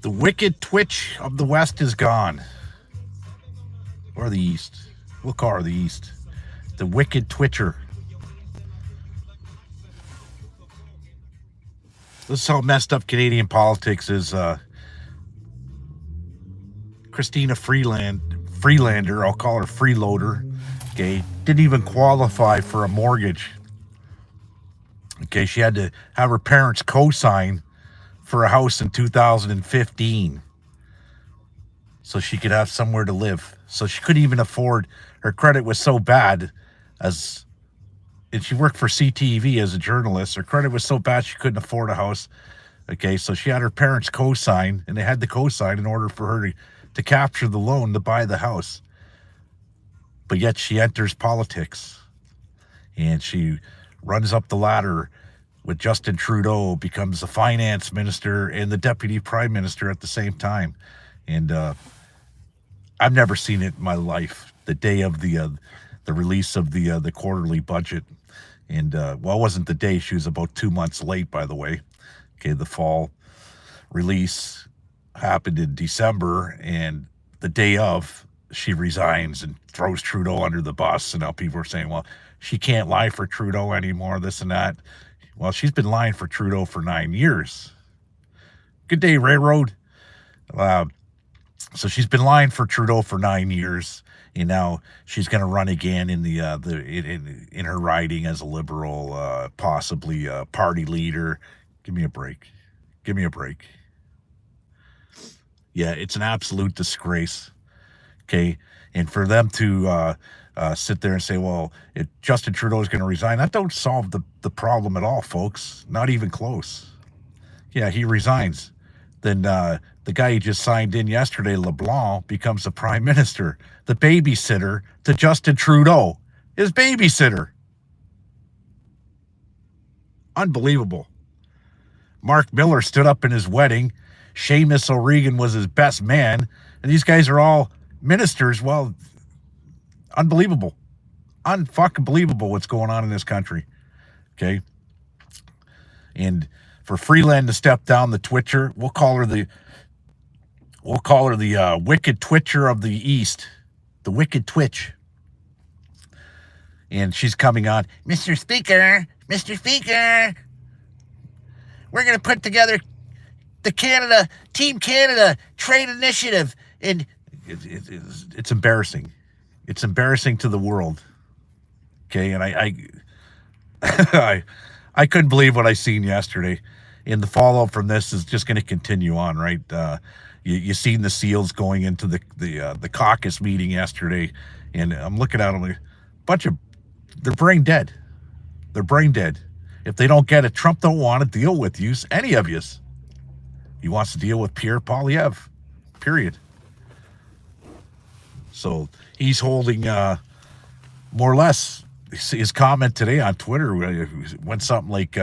The wicked twitch of the West is gone. Or the East. We'll call her the East. The wicked twitcher. This is how messed up Canadian politics is. Christina Freelander, I'll call her Freeloader, okay, didn't even qualify for a mortgage. Okay, she had to have her parents co-sign for a house in 2015 so she could have somewhere to live. So she couldn't even afford, her credit was so bad and she worked for CTV as a journalist. Her credit was so bad she couldn't afford a house. Okay, so she had her parents co-sign, and they had to co-sign in order for her to capture the loan to buy the house. But yet she enters politics, and she runs up the ladder with Justin Trudeau, becomes the finance minister and the deputy prime minister at the same time. And I've never seen it in my life. The day of the release of the quarterly budget, and well, it wasn't the day. She was about 2 months late, by the way. Okay, the fall release happened in December, and the day of, she resigns and throws Trudeau under the bus. And now people are saying, well, she can't lie for Trudeau anymore, this and that. Well, she's been lying for Trudeau for 9 years. Good day, Railroad. So she's been lying for Trudeau for 9 years, and now she's going to run again in in her riding as a Liberal, possibly a party leader. Give me a break. Give me a break. Yeah, it's an absolute disgrace. Okay, and for them to sit there and say, well, if Justin Trudeau is going to resign, that don't solve the problem at all, folks. Not even close. Yeah, he resigns. Then the guy he just signed in yesterday, LeBlanc, becomes the prime minister. The babysitter to Justin Trudeau. His babysitter. Unbelievable. Mark Miller stood up in his wedding. Seamus O'Regan was his best man. And these guys are all ministers. Well, unbelievable. Unfucking believable what's going on in this country. Okay? And for Freeland to step down, the twitcher, we'll call her the wicked twitcher of the East. The wicked twitch. And she's coming on, Mr. Speaker, we're going to put together the Team Canada trade initiative. And it's embarrassing. It's embarrassing to the world. Okay, and I couldn't believe what I seen yesterday. And the fallout from this is just going to continue on, right? You seen the SEALs going into the caucus meeting yesterday, and I'm looking at them like they're brain dead. They're brain dead. If they don't get it, Trump don't want to deal with you, any of you. He wants to deal with Pierre Poilievre, period. So he's holding more or less his comment today on Twitter went something like,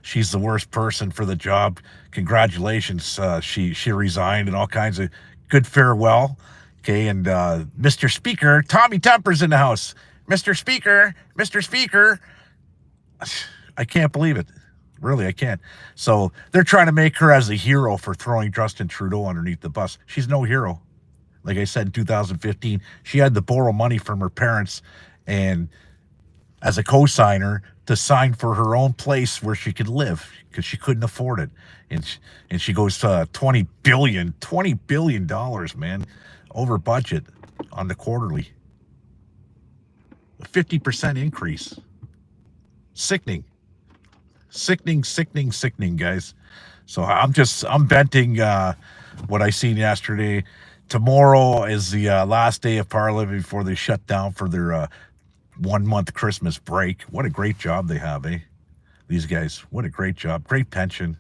she's the worst person for the job. Congratulations. She resigned, and all kinds of good farewell. Okay. And Mr. Speaker, Tommy Temper's in the house. Mr. Speaker. I can't believe it. Really, I can't. So they're trying to make her as a hero for throwing Justin Trudeau underneath the bus. She's no hero. Like I said, in 2015, she had to borrow money from her parents and as a co-signer to sign for her own place where she could live because she couldn't afford it. And she goes to $20 billion, man, over budget on the quarterly. A 50% increase. Sickening, guys. So I'm venting what I seen yesterday. Tomorrow is the last day of Parliament before they shut down for their 1 month Christmas break. What a great job they have, eh? These guys, what a great job. Great pension.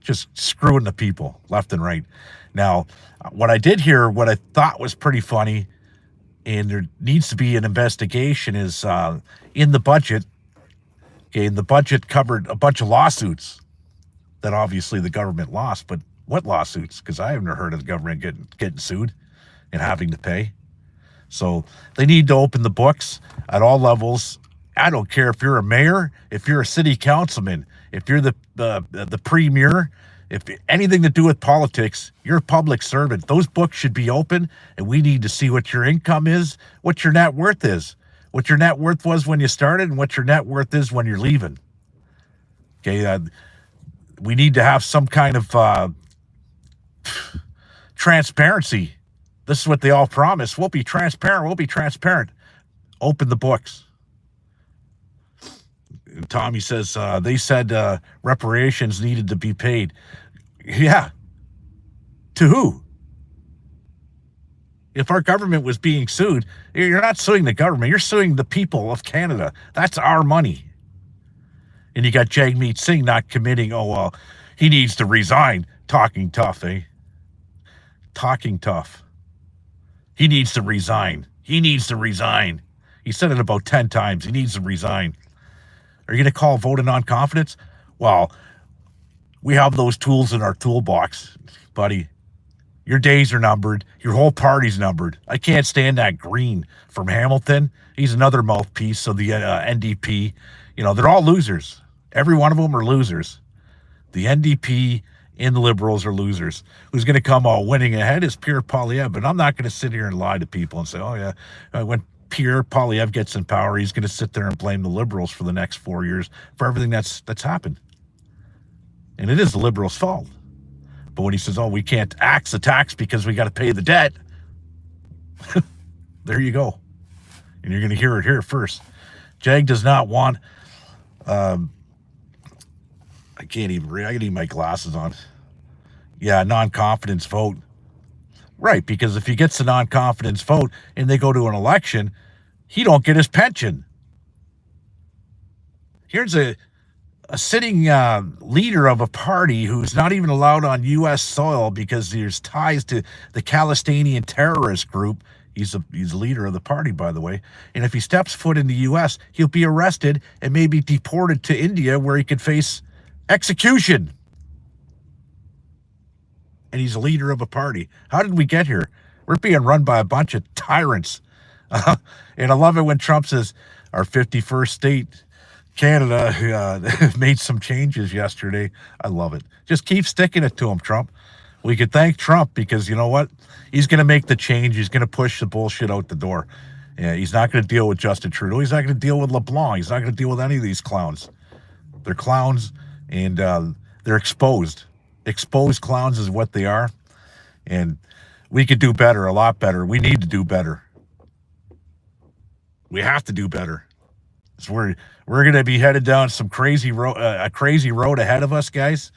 Just screwing the people left and right. Now, what I did hear, what I thought was pretty funny, and there needs to be an investigation, is in the budget. Okay, and the budget covered a bunch of lawsuits that obviously the government lost. But what lawsuits? Because I haven't heard of the government getting sued and having to pay. So they need to open the books at all levels. I don't care if you're a mayor, if you're a city councilman, if you're the premier, If anything to do with politics, you're a public servant. Those books should be open, and we need to see what your income is, what your net worth is, what your net worth was when you started, and what your net worth is when you're leaving. Okay, we need to have some kind of transparency. This is what they all promise. We'll be transparent. We'll be transparent. Open the books. Tommy says, they said reparations needed to be paid. Yeah. To who? If our government was being sued, you're not suing the government. You're suing the people of Canada. That's our money. And you got Jagmeet Singh not committing. Oh, well, he needs to resign. Talking tough, eh? Talking tough. He needs to resign. He needs to resign. He said it about 10 times. He needs to resign. Are you going to call a vote of non-confidence? Well, we have those tools in our toolbox, buddy. Your days are numbered. Your whole party's numbered. I can't stand that Green from Hamilton. He's another mouthpiece of the NDP. You know, they're all losers. Every one of them are losers. The NDP and the Liberals are losers. Who's going to come all winning ahead is Pierre Poilievre. But I'm not going to sit here and lie to people and say, oh, yeah, when Pierre Poilievre gets in power, he's going to sit there and blame the Liberals for the next 4 years for everything that's happened. And it is the Liberals' fault. But when he says, oh, we can't axe the tax because we got to pay the debt, there you go. And you're going to hear it here first. Jag does not want, I can't even read. I need my glasses on. Yeah, non-confidence vote. Right, because if he gets a non-confidence vote and they go to an election, he don't get his pension. Here's a sitting leader of a party who's not even allowed on U.S. soil because there's ties to the Palestinian terrorist group. He's a leader of the party, by the way. And if he steps foot in the U.S., he'll be arrested and maybe deported to India where he could face execution. And he's a leader of a party. How did we get here? We're being run by a bunch of tyrants. And I love it when Trump says our 51st state, Canada, made some changes yesterday. I love it. Just keep sticking it to him, Trump. We could thank Trump because you know what? He's going to make the change. He's going to push the bullshit out the door. Yeah, he's not going to deal with Justin Trudeau. He's not going to deal with LeBlanc. He's not going to deal with any of these clowns. They're clowns, and they're exposed. Exposed clowns is what they are. And we could do better, a lot better. We need to do better. We have to do better. So we're going to be headed down some crazy road, a crazy road ahead of us, guys.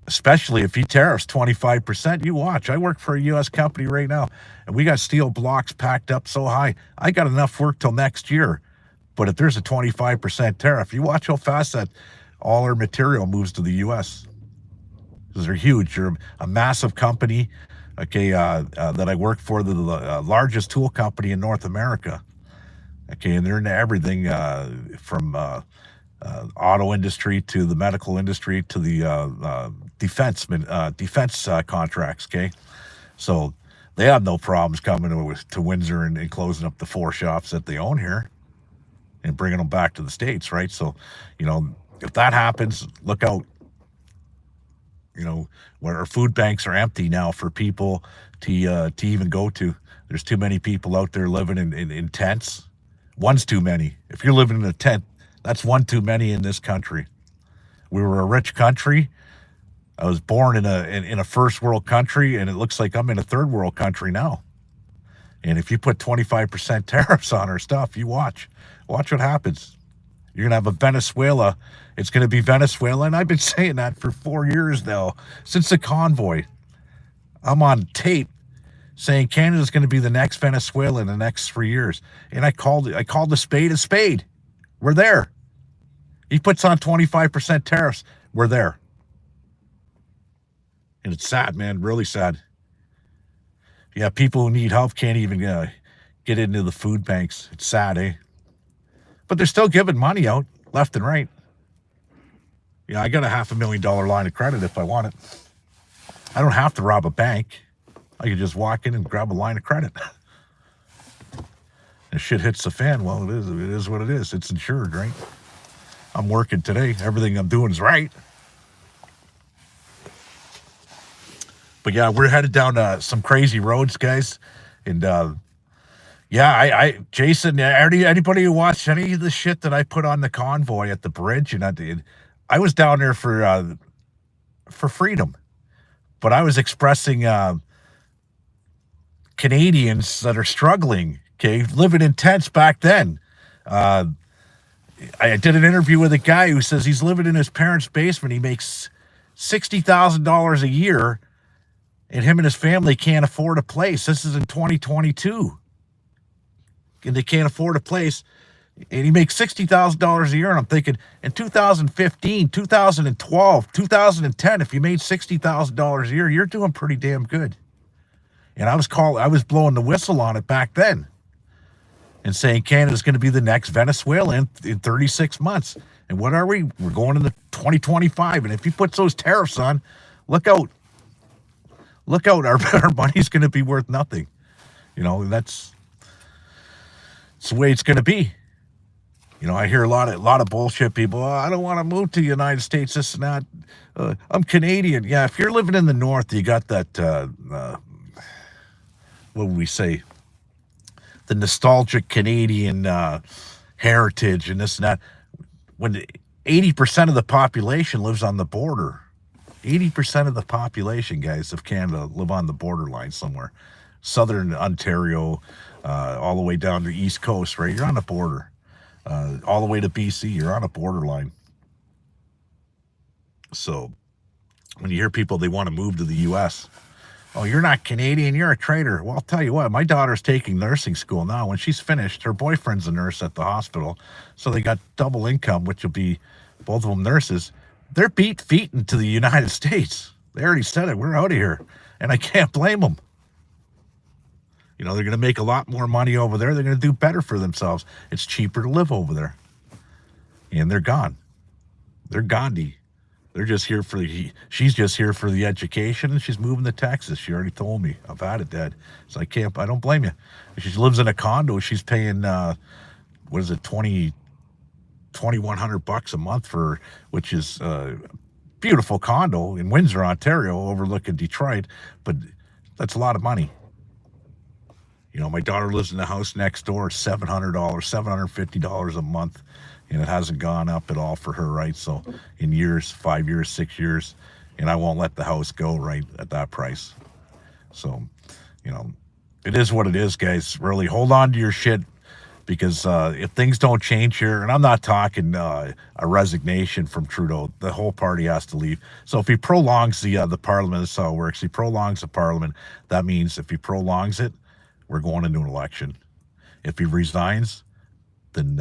Especially if he tariffs 25%. You watch. I work for a U.S. company right now, and we got steel blocks packed up so high. I got enough work till next year. But if there's a 25% tariff, you watch how fast that all our material moves to the U.S. Because they're huge. They're a massive company, okay, that I work for, the largest tool company in North America. Okay, and they're into everything from auto industry to the medical industry to the defense contracts, okay? So they have no problems coming to Windsor and closing up the 4 shops that they own here and bringing them back to the States, right? So, you know, if that happens, look out. You know, where our food banks are empty now for people to even go to. There's too many people out there living in tents. One's too many. If you're living in a tent, that's one too many in this country. We were a rich country. I was born in a first world country, and it looks like I'm in a third world country now. And if you put 25% tariffs on our stuff, you watch what happens. You're going to have a Venezuela. It's going to be Venezuela. And I've been saying that for 4 years now, since the convoy. I'm on tape saying Canada's going to be the next Venezuela in the next 3 years. And I called a spade a spade. We're there. He puts on 25% tariffs. We're there. And it's sad, man, really sad. Yeah, people who need help can't even get into the food banks. It's sad, eh? But they're still giving money out left and right. Yeah, I got a $500,000 line of credit if I want it. I don't have to rob a bank. I could just walk in and grab a line of credit. If shit hits the fan, well, it is what it is. It's insured, right? I'm working today. Everything I'm doing is right. But yeah, we're headed down some crazy roads, guys. And yeah, Jason, anybody who watched any of the shit that I put on the convoy at the bridge, and I was down there for freedom, but I was expressing Canadians that are struggling, okay, living in tents back then. I did an interview with a guy who says he's living in his parents' basement. He makes $60,000 a year, and him and his family can't afford a place. This is in 2022, and they can't afford a place. And he makes $60,000 a year, and I'm thinking, in 2015, 2012, 2010, if you made $60,000 a year, you're doing pretty damn good. And I was blowing the whistle on it back then, and saying Canada's going to be the next Venezuela in 36 months. And what are we? We're going into 2025. And if he puts those tariffs on, look out. Look out. Our money's going to be worth nothing. You know, that's the way it's going to be. You know, I hear a lot of bullshit people. Oh, I don't want to move to the United States. This and that. I'm Canadian. Yeah, if you're living in the North, you got that, what would we say? The nostalgic Canadian heritage and this and that. When 80% of the population lives on the border, 80% of the population, guys, of Canada live on the borderline somewhere. Southern Ontario, all the way down to the East Coast, right? You're on the border. All the way to BC, you're on a borderline. So when you hear people, they want to move to the U.S., oh, you're not Canadian, you're a traitor. Well, I'll tell you what, my daughter's taking nursing school now. When she's finished, her boyfriend's a nurse at the hospital. So they got double income, which will be both of them nurses. They're beat feet into the United States. They already said it. We're out of here. And I can't blame them. You know, they're going to make a lot more money over there. They're going to do better for themselves. It's cheaper to live over there. And they're gone. They're Gandhi. They're just here she's just here for the education, and she's moving to Texas. She already told me. I've had it, Dad. So I don't blame you. She lives in a condo. She's paying, what is it, $2,100 a month for, which is a beautiful condo in Windsor, Ontario, overlooking Detroit. But that's a lot of money. You know, my daughter lives in the house next door, $700, $750 a month. And it hasn't gone up at all for her, right? So in years, 5 years, 6 years, and I won't let the house go right at that price. So, you know, it is what it is, guys. Really hold on to your shit, because if things don't change here, and I'm not talking a resignation from Trudeau, the whole party has to leave. So if he prolongs the parliament, that's how it works. He prolongs the parliament. That means if he prolongs it, we're going into an election. If he resigns, then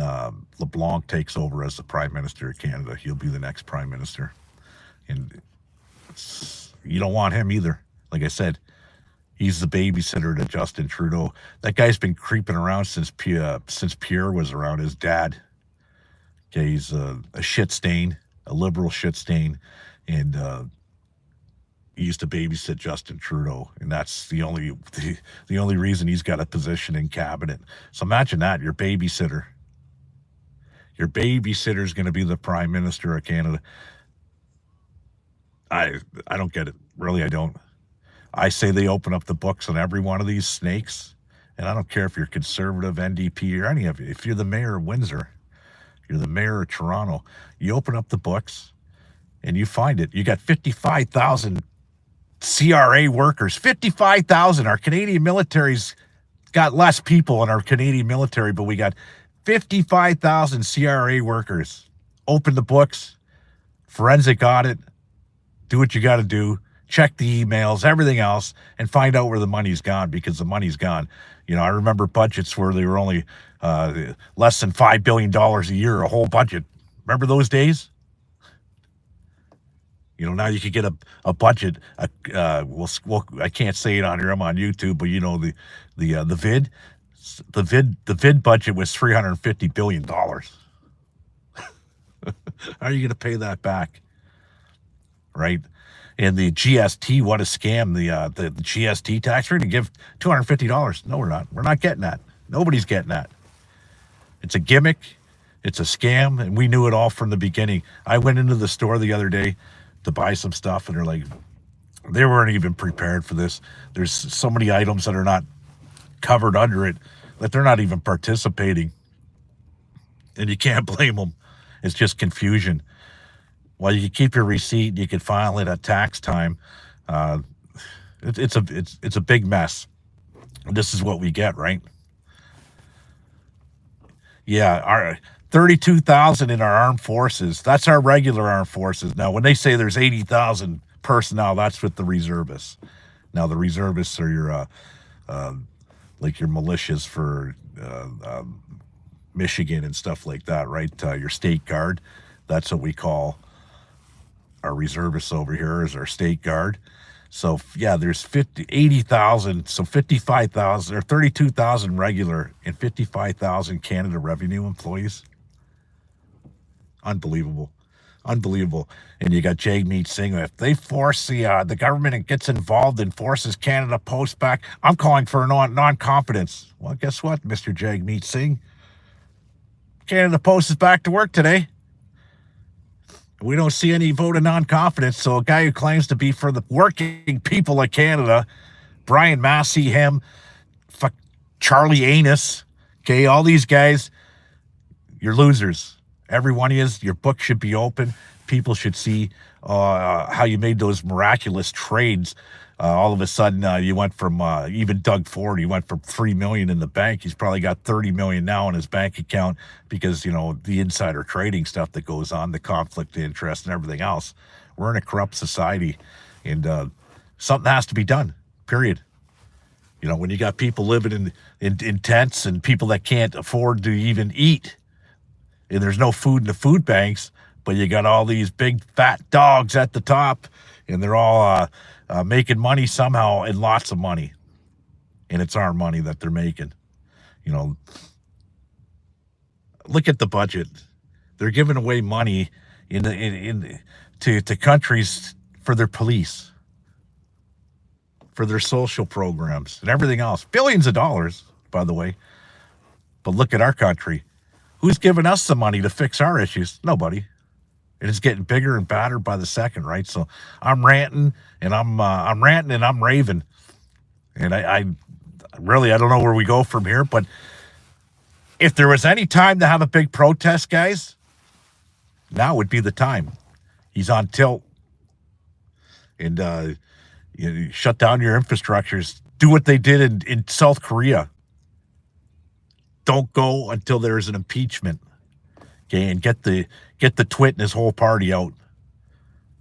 LeBlanc takes over as the Prime Minister of Canada. He'll be the next Prime Minister. And you don't want him either. Like I said, he's the babysitter to Justin Trudeau. That guy's been creeping around since Pierre was around, his dad. Okay, he's a shit stain, a liberal shit stain. And he used to babysit Justin Trudeau. And that's the only reason he's got a position in cabinet. So imagine that, your babysitter. Your babysitter is going to be the Prime Minister of Canada. I don't get it. Really, I don't. I say they open up the books on every one of these snakes. And I don't care if you're conservative, NDP, or any of you. If you're the mayor of Windsor, you're the mayor of Toronto, you open up the books and you find it. You got 55,000 CRA workers. 55,000. Our Canadian military's got less people in our Canadian military, but we got 55,000 CRA workers. Open the books, forensic audit, do what you got to do, check the emails, everything else, and find out where the money's gone, because the money's gone. You know, I remember budgets where they were only less than $5 billion a year, a whole budget. Remember those days? You know, now you could get a budget. I can't say it on here. I'm on YouTube, but you know the vid budget was $350 billion. How are you going to pay that back? Right? And the GST, what a scam. The GST tax, we're going to give $250. No, we're not. We're not getting that. Nobody's getting that. It's a gimmick. It's a scam. And we knew it all from the beginning. I went into the store the other day to buy some stuff, and they're like, They weren't even prepared for this. There's so many items that are not covered under it that they're not even participating. And you can't blame them. It's just confusion. Well, you can keep your receipt. You can file it at tax time. Uh, it's a big mess. This is what we get, right? Yeah, our 32,000 in our armed forces. That's our regular armed forces. Now, when they say there's 80,000 personnel, that's with the reservists. Now, the reservists are your like your militias for Michigan and stuff like that, right? Your state guard. That's what we call our reservists over here is our state guard. So yeah, there's 80,000, so 55,000 or 32,000 regular and 55,000 Canada Revenue employees. Unbelievable. Unbelievable. And you got Jagmeet Singh. If they force the government and gets involved and forces Canada Post back, I'm calling for non-competence. Well, guess what, Mr. Jagmeet Singh? Canada Post is back to work today. We don't see any vote of non-confidence. So a guy who claims to be for the working people of Canada, Brian Massey, him, Charlie Anus, okay, all these guys, you're losers. Every one of you, your book should be open. People should see how you made those miraculous trades. All of a sudden, you went from even Doug Ford. He went from $3 million in the bank. He's probably got $30 million now in his bank account because the insider trading stuff that goes on, the conflict of interest, and everything else. We're in a corrupt society, and something has to be done. Period. When you got people living in tents and people that can't afford to even eat, and there's no food in the food banks, but you got all these big fat dogs at the top, and they're all making money somehow, and lots of money, and it's our money that they're making. Look at the budget. They're giving away money to countries for their police, for their social programs, and everything else. Billions of dollars, by the way. But look at our country. Who's giving us the money to fix our issues? Nobody. And it's getting bigger and badder by the second, right? So I'm ranting and I'm raving, and I really don't know where we go from here. But if there was any time to have a big protest, guys, now would be the time. He's on tilt, and you shut down your infrastructures. Do what they did in South Korea. Don't go until there's an impeachment, okay? And get the twit and his whole party out.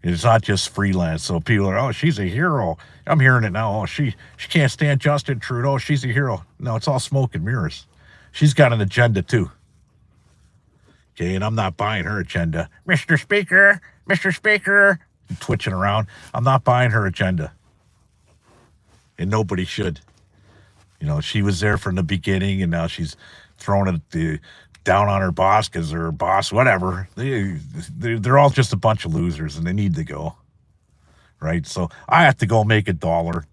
It's not just freelance. So people are, oh, she's a hero. I'm hearing it now. Oh, she can't stand Justin Trudeau. She's a hero. No, it's all smoke and mirrors. She's got an agenda too. Okay, and I'm not buying her agenda. Mr. Speaker, I'm twitching around. I'm not buying her agenda. And nobody should. She was there from the beginning, and now she's throwing it down on her boss because her boss, whatever. They're all just a bunch of losers, and they need to go, right? So I have to go make $1.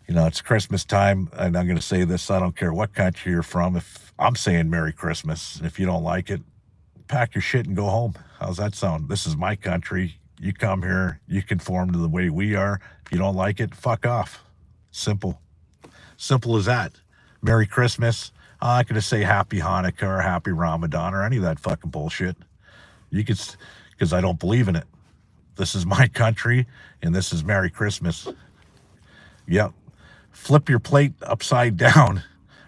It's Christmas time, and I'm going to say this. I don't care what country you're from. If I'm saying Merry Christmas, if you don't like it, pack your shit and go home. How's that sound? This is my country. You come here, you conform to the way we are. If you don't like it, fuck off. Simple as that. Merry Christmas. I'm not going to say Happy Hanukkah or Happy Ramadan or any of that fucking bullshit. You could, because I don't believe in it. This is my country, and this is Merry Christmas. Yep. Flip your plate upside down.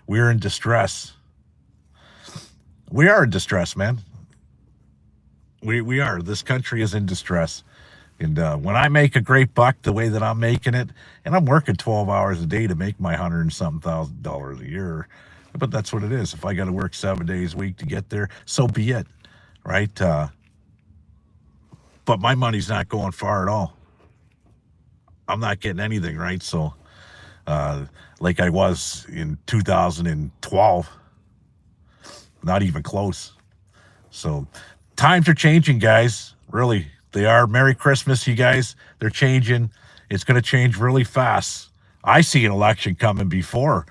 We're in distress. We are in distress, man. We are. This country is in distress. And when I make a great buck the way that I'm making it, and I'm working 12 hours a day to make my $100 and something thousand a year, but that's what it is. If I got to work 7 days a week to get there, so be it, right? But my money's not going far at all. I'm not getting anything, right? So, like I was in 2012, not even close. So, times are changing, guys. Really. They are. Merry Christmas, you guys. They're changing. It's going to change really fast. I see an election coming before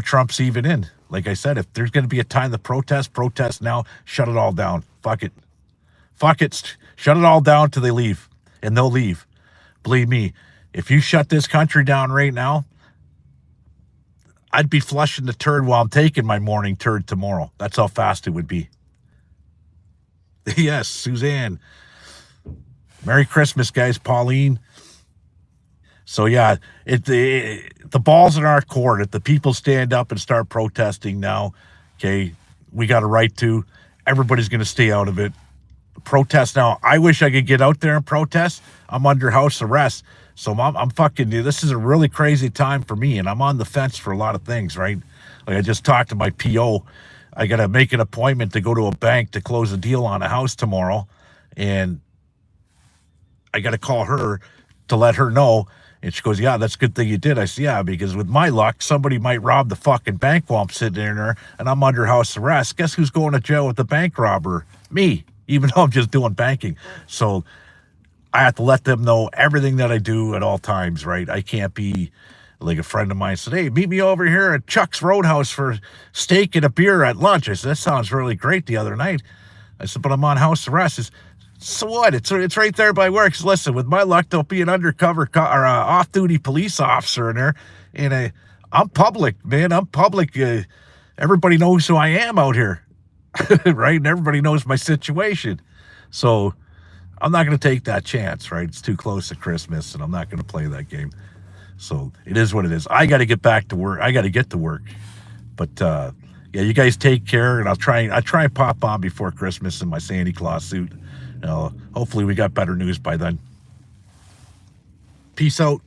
Trump's even in. Like I said, if there's going to be a time to protest now. Shut it all down. Fuck it. Shut it all down till they leave. And they'll leave. Believe me, if you shut this country down right now, I'd be flushing the turd while I'm taking my morning turd tomorrow. That's how fast it would be. Yes, Suzanne. Merry Christmas, guys. Pauline. So yeah, the ball's in our court. If the people stand up and start protesting now, okay, we got a right to. Everybody's going to stay out of it. Protest now. I wish I could get out there and protest. I'm under house arrest. So I'm fucking, this is a really crazy time for me, and I'm on the fence for a lot of things, right? Like I just talked to my PO. I got to make an appointment to go to a bank to close a deal on a house tomorrow, and I got to call her to let her know. And she goes, yeah, that's a good thing you did. I said, yeah, because with my luck, somebody might rob the fucking bank while I'm sitting in there and I'm under house arrest. Guess who's going to jail with the bank robber? Me, even though I'm just doing banking. So I have to let them know everything that I do at all times, right? I can't be like a friend of mine said, hey, meet me over here at Chuck's Roadhouse for steak and a beer at lunch. I said, that sounds really great the other night. I said, but I'm on house arrest. He said, so what? It's right there by work. So listen, with my luck, there'll be an undercover or off-duty police officer in there. And I'm public, man. I'm public. Everybody knows who I am out here, right? And everybody knows my situation. So I'm not going to take that chance, right? It's too close to Christmas, and I'm not going to play that game. So it is what it is. I got to get back to work. I got to get to work. But yeah, you guys take care, and I'll try and pop on before Christmas in my Santa Claus suit. Hopefully we got better news by then. Peace out.